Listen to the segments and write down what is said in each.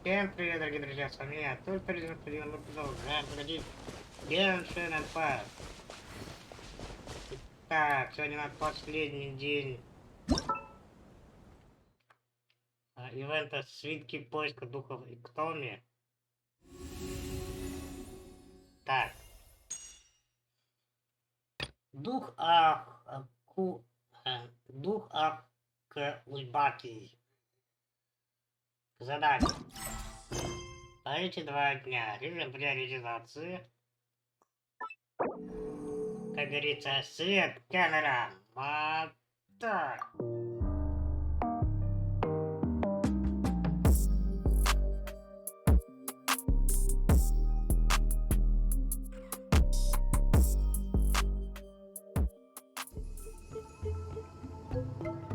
Всем привет, дорогие друзья, с вами я. Только мы продолжаем проходить Genshin Impact. Так, сегодня у нас последний день ивента Свитки поиска духов Иктоми. Так. Дух Ульбаки. Задание. А эти 2 дня. Режим приоритизации. Как говорится, свет, камера, мотор.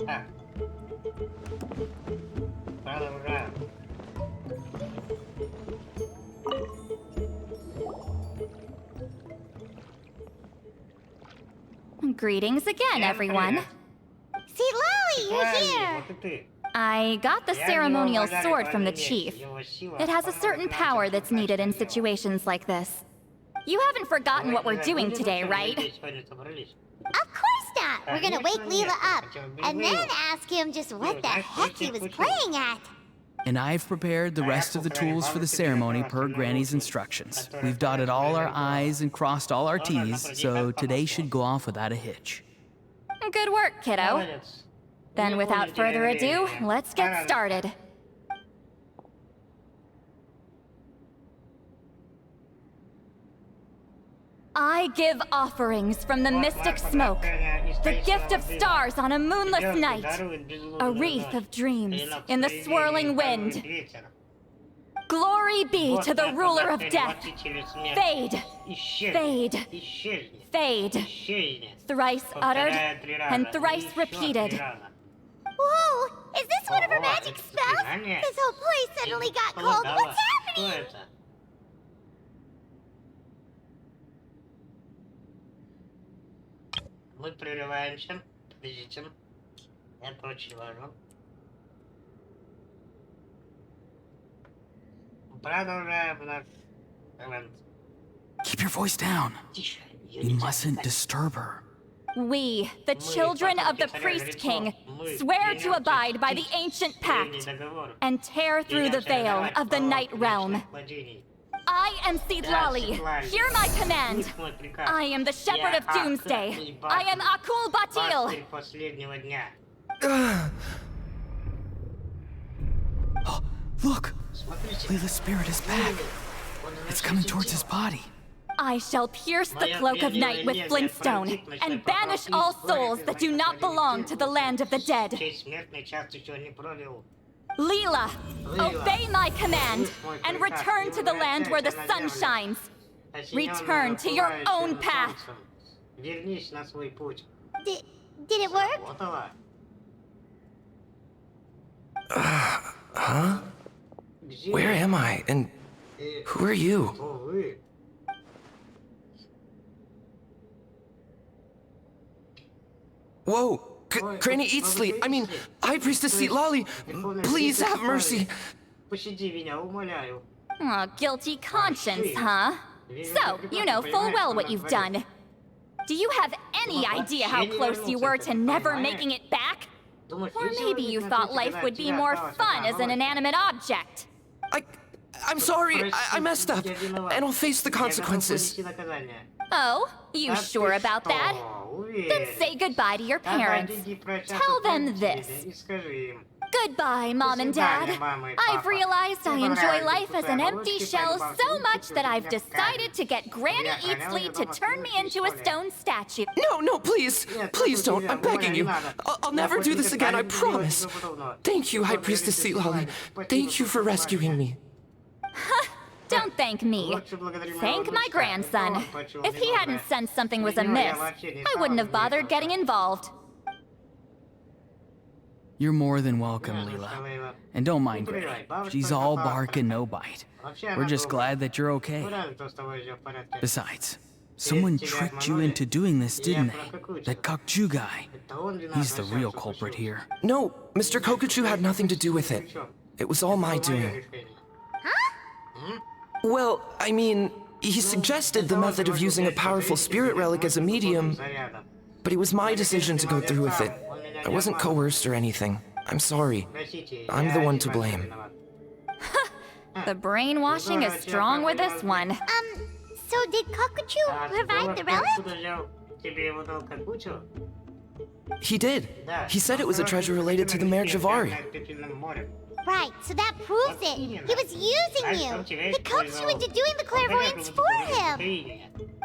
Так. Продолжаем. Greetings again, everyone. See, Lolly, you're here! I got the ceremonial sword from the chief. It has a certain power that's needed in situations like this. You haven't forgotten what we're doing today, right? Of course not! We're gonna wake Leela up, and then ask him just what the heck he was playing at. And I've prepared the rest of the tools for the ceremony per Granny's instructions. We've dotted all our I's and crossed all our T's, so today should go off without a hitch. Good work, kiddo. Then without further ado, let's get started. I give offerings from the mystic smoke, the gift of stars on a moonless night, a wreath of dreams in the swirling wind. Glory be to the ruler of death. Fade, fade, fade. Thrice uttered and thrice repeated. Whoa! Is this one of her magic spells? This whole place suddenly got cold. What's happening? Мы прерываемся. Подождите. Это очень важно. Продолжаем наш ивент. Keep your voice down. Тише. You mustn't disturb her. We, the children of the Priest King, swear to abide by the ancient pact and tear through the veil of the Night Realm. I am Seedlali. Hear my command. I am the Shepherd of Doomsday. I am Akul Batil. Oh, look! Leela's spirit is back. It's coming towards his body. I shall pierce the cloak of night with flintstone and banish all souls that do not belong to the land of the dead. Leela, obey my command and return to the land where the sun shines. Return to your own path. Did it work? Huh? Where am I? And who are you? Whoa! Granny Eatsley, I mean, High Priestess Seedlali, please have mercy. Oh, guilty conscience, huh? So, you know full well what you've done. Do you have any idea how close you were to never making it back? Or maybe you thought life would be more fun as an inanimate object. I'm sorry, I messed up, and I'll face the consequences. Oh, you sure about that? Then say goodbye to your parents. Tell them this. Goodbye, Mom and Dad. I've realized I enjoy life as an empty shell so much that I've decided to get Granny Eatsley to turn me into a stone statue. No, please. Please don't. I'm begging you. I'll never do this again, I promise. Thank you, High Priestess Seedlali. Thank you for rescuing me. Don't thank me. Thank my grandson. If he hadn't sensed something was amiss, I wouldn't have bothered getting involved. You're more than welcome, Leela. And don't mind Granny. She's all bark and no bite. We're just glad that you're okay. Besides, someone tricked you into doing this, didn't they? That Kokju guy. He's the real culprit here. No, Mr. Kokuchu had nothing to do with it. It was all my doing. Well, I mean, he suggested the method of using a powerful spirit relic as a medium, but it was my decision to go through with it. I wasn't coerced or anything. I'm sorry. I'm the one to blame. The brainwashing is strong with this one. So did Kokuchu provide the relic? He did. He said it was a treasure related to the Mare Javari. Right, so that proves it. He was using you. He coaxed you into doing the clairvoyance for him.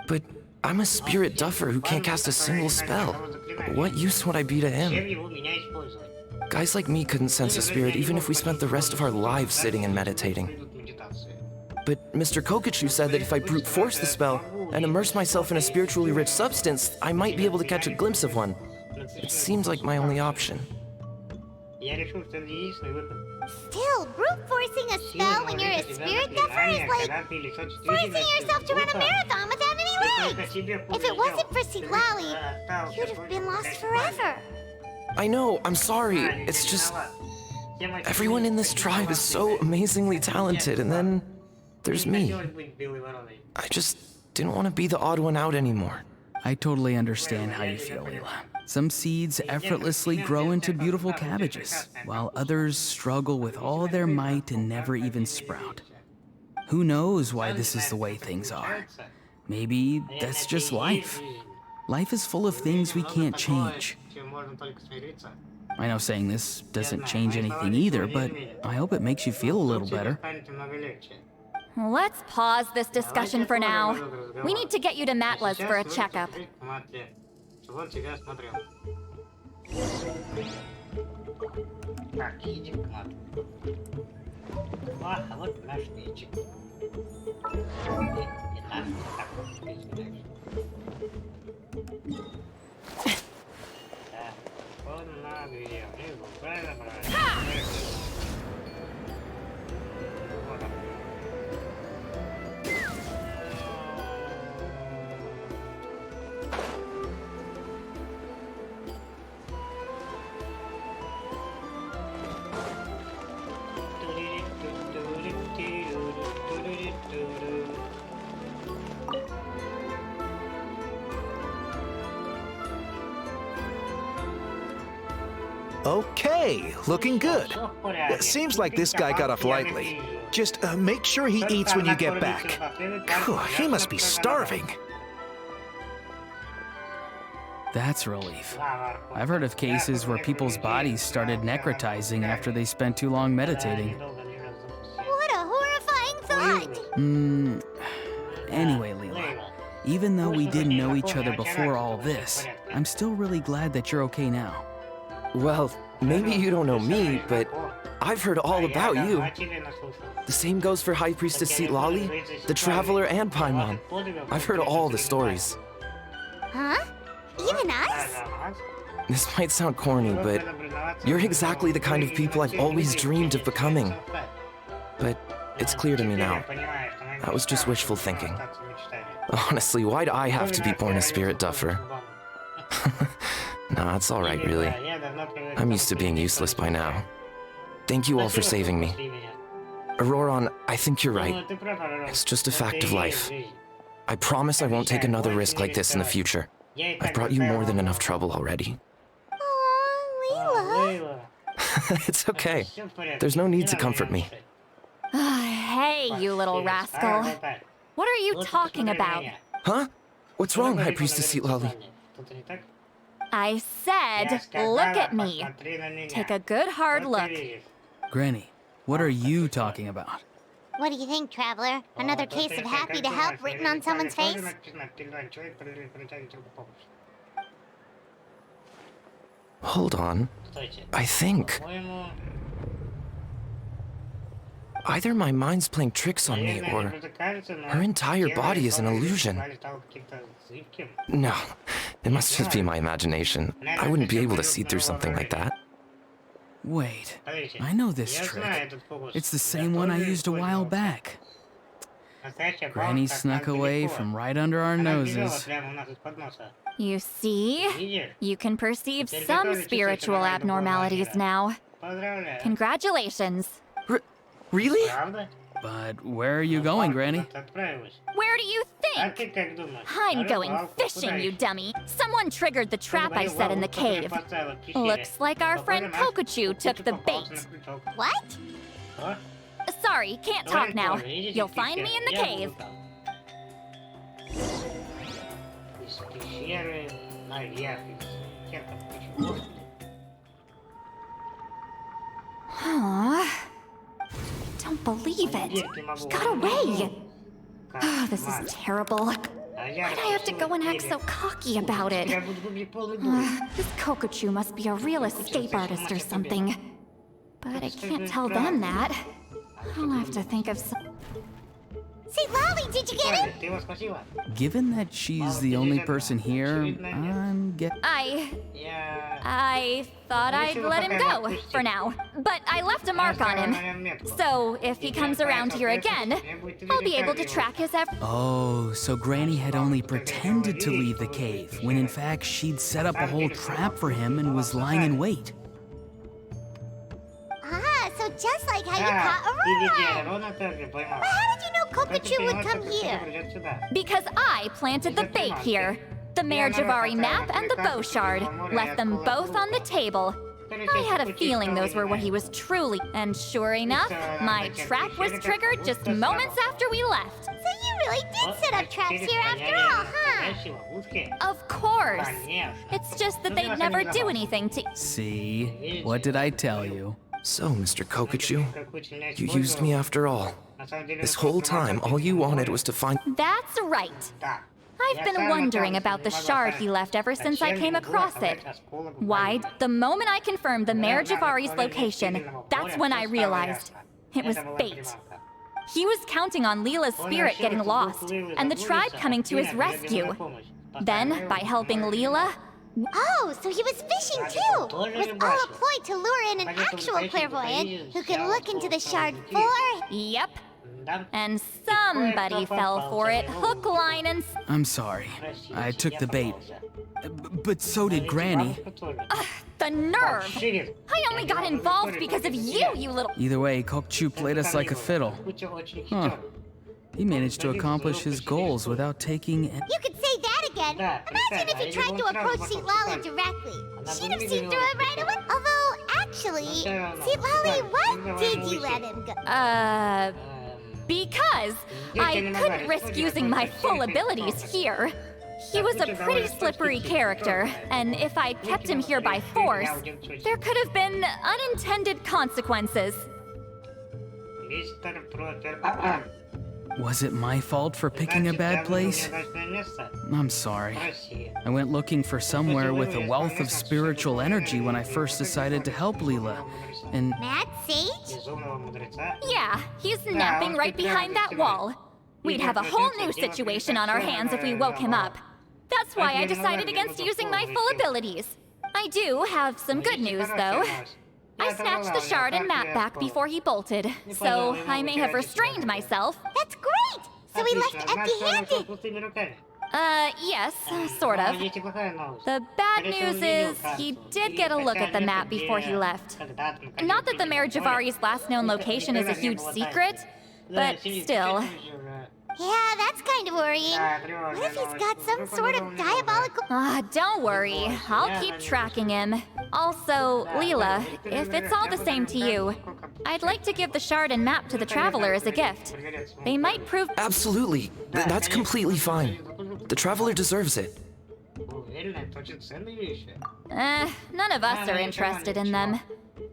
But I'm a spirit duffer who can't cast a single spell. What use would I be to him? Guys like me couldn't sense a spirit even if we spent the rest of our lives sitting and meditating. But Mr. Kokuchu said that if I brute force the spell and immerse myself in a spiritually rich substance, I might be able to catch a glimpse of one. It seems like my only option. Still, brute forcing a spell when you're a spirit duffer is like forcing yourself to run a marathon without any legs. If it wasn't for Siglali, you'd have been lost forever. I know, I'm sorry. It's just... everyone in this tribe is so amazingly talented, and then there's me. I just didn't want to be the odd one out anymore. I totally understand how you feel, Leela. Some seeds effortlessly grow into beautiful cabbages, while others struggle with all their might and never even sprout. Who knows why this is the way things are? Maybe that's just life. Life is full of things we can't change. I know saying this doesn't change anything either, but I hope it makes you feel a little better. Let's pause this discussion for now. We need to get you to Matla's for a checkup. Так, едем к мату. А вот наш мячик. Не так, извиняюсь. Так, он на две. Правильно, правильно. Вот он. Okay, looking good. Seems like this guy got off lightly. Just make sure he eats when you get back. Phew, he must be starving. That's a relief. I've heard of cases where people's bodies started necrotizing after they spent too long meditating. What a horrifying thought! Anyway, Leela, even though we didn't know each other before all this, I'm still really glad that you're okay now. Well, maybe you don't know me, but I've heard all about you. The same goes for High Priestess Siglali, the Traveler, and Paimon. I've heard all the stories. Huh? Even us? This might sound corny, but you're exactly the kind of people I've always dreamed of becoming. But it's clear to me now. That was just wishful thinking. Honestly, why'd I have to be born a spirit duffer? Nah, it's alright, really. I'm used to being useless by now. Thank you all for saving me. Auroron, I think you're right. It's just a fact of life. I promise I won't take another risk like this in the future. I've brought you more than enough trouble already. Aw, Leela. It's okay. There's no need to comfort me. Hey, you little rascal. What are you talking about? Huh? What's wrong, High Priestess Siglali? I said, look at me. Take a good hard look. Granny, what are you talking about? What do you think, Traveler? Another case of happy to help written on someone's face? Hold on. I think either my mind's playing tricks on me, or her entire body is an illusion. No, it must just be my imagination. I wouldn't be able to see through something like that. Wait, I know this trick. It's the same one I used a while back. Granny snuck away from right under our noses. You see? You can perceive some spiritual abnormalities now. Congratulations. Really? But where are you going, Granny? Where do you think? I'm going fishing, you dummy. Someone triggered the trap I set in the cave. Looks like our friend Kokuchu took the bait. What? Sorry, can't talk now. You'll find me in the cave. Don't believe it. He got away. Oh, this is terrible. Why'd I have to go and act so cocky about it? This Kokuchu must be a real escape artist or something. But I can't tell them that. I'll have to think of some... See, Lolly, did you get him? Given that she's the only person here, I thought I'd let him go, for now. But I left a mark on him. So, if he comes around here again, I'll be able to track his Oh, so Granny had only pretended to leave the cave, when in fact she'd set up a whole trap for him and was lying in wait. Ah, so just like how you caught Aurora. But how did you know Kokuchu would come here? Because I planted the bait here. The Mayor Javari map and the bow shard. Left them both on the table. I had a feeling those were what he was truly. And sure enough, my trap was triggered just moments after we left. So you really did set up traps here after all, huh? Of course. It's just that they'd never do anything to... See? What did I tell you? So, Mr. Kokuchu, you used me after all. This whole time, all you wanted was to find... That's right. I've been wondering about the shard he left ever since I came across it. Why, the moment I confirmed the Mayor Javari's location, that's when I realized it was bait. He was counting on Leela's spirit getting lost, and the tribe coming to his rescue. Then, by helping Leela... Oh, so he was fishing too! It was all a ploy to lure in an actual clairvoyant who could look into the shard for... Yep. And somebody fell for it, hook, line, and... I'm sorry. I took the bait. But so did Granny. The nerve! I only got involved because of you, you little... Either way, Kokuchu played us like a fiddle. Huh. He managed to accomplish his goals without taking... You could say that again! Imagine if he tried to approach Seat Lolly directly. She'd have seen through it right away. Although, actually, Seat Lolly, why did you let him go? Because I couldn't risk using my full abilities here. He was a pretty slippery character, and if I'd kept him here by force, there could have been unintended consequences. Was it my fault for picking a bad place? I'm sorry. I went looking for somewhere with a wealth of spiritual energy when I first decided to help Leela, and... Mad Sage? Yeah, he's napping right behind that wall. We'd have a whole new situation on our hands if we woke him up. That's why I decided against using my full abilities. I do have some good news, though. I snatched the shard and map back before he bolted, so I may have restrained myself. That's great! So he left empty-handed! Yes, sort of. The bad news is, he did get a look at the map before he left. Not that the Mayor Javari's last known location is a huge secret, but still. Yeah, that's kind of worrying. What if he's got some sort of diabolical... Don't worry. I'll keep tracking him. Also, Leela, if it's all the same to you, I'd like to give the shard and map to the Traveler as a gift. They might prove... Absolutely. That's completely fine. The Traveler deserves it. None of us are interested in them.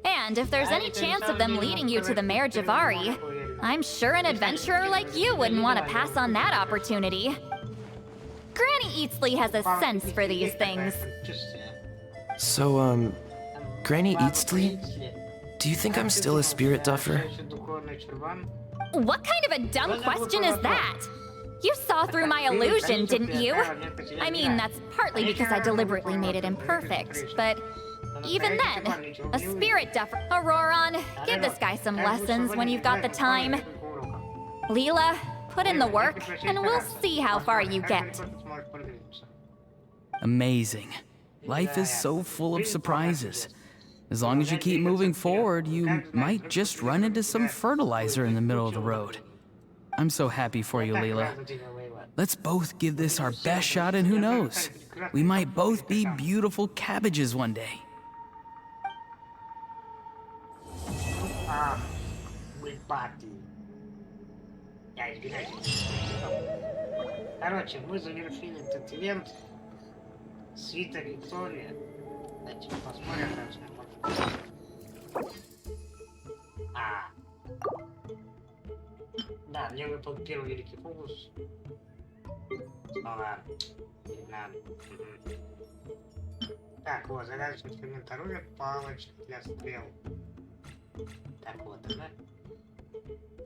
And if there's any chance of them leading you to the Mayor Javari, I'm sure an adventurer like you wouldn't want to pass on that opportunity. Granny Eatsley has a sense for these things. So, Granny Eatsley? Do you think I'm still a spirit duffer? What kind of a dumb question is that? You saw through my illusion, didn't you? I mean, that's partly because I deliberately made it imperfect, but even then, a spirit duffer. Auroron, give this guy some lessons when you've got the time. Leela, put in the work, and we'll see how far you get. Amazing. Life is so full of surprises. As long as you keep moving forward, you might just run into some fertilizer in the middle of the road. I'm so happy for you, Leela. Let's both give this our best shot, and who knows? We might both be beautiful cabbages one day. Короче, мы завершили этот ивент. Свиток Иктоми. Давайте посмотрим, как да, мне выпал первый великий фокус. Ладно. Так, вот, загадочный инструмент оружия, палочка для стрел. Так, вот она.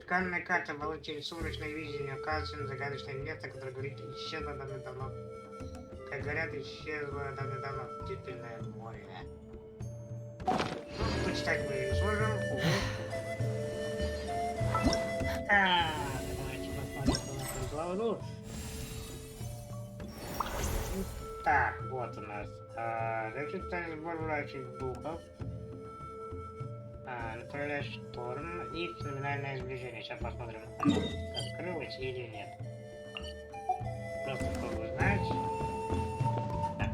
Тканная карта получили сумрачное видение, указывает на загадочное место, которое говорит, исчезло давно-давно. Как говорят, исчезло давно-давно. Теплое море. Ну, почитать мы не сможем. Давайте посмотрим главу. Так, вот у нас. Заключительный сбор врачей духов. Направляющий шторм и феноменальное сближение. Сейчас посмотрим, открылось или нет. Просто чтобы узнать. Так,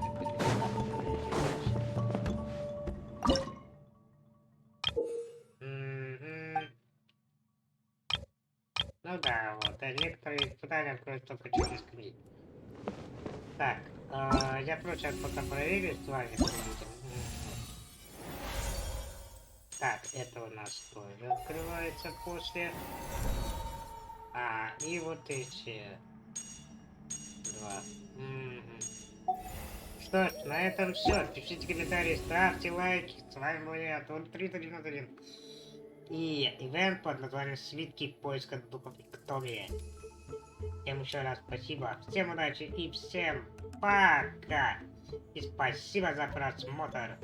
ну да, вот. Некоторые испытания откроют только через книг. Так, я просто пока проверю с вами. Так, это у нас тоже открывается после. И вот эти два. Что ж, на этом все. Пишите комментарии, ставьте лайки. С вами был я, Антон 391. И ивент под названием «Свитки поиска духов Иктоми». Всем еще раз спасибо. Всем удачи и всем пока. И спасибо за просмотр.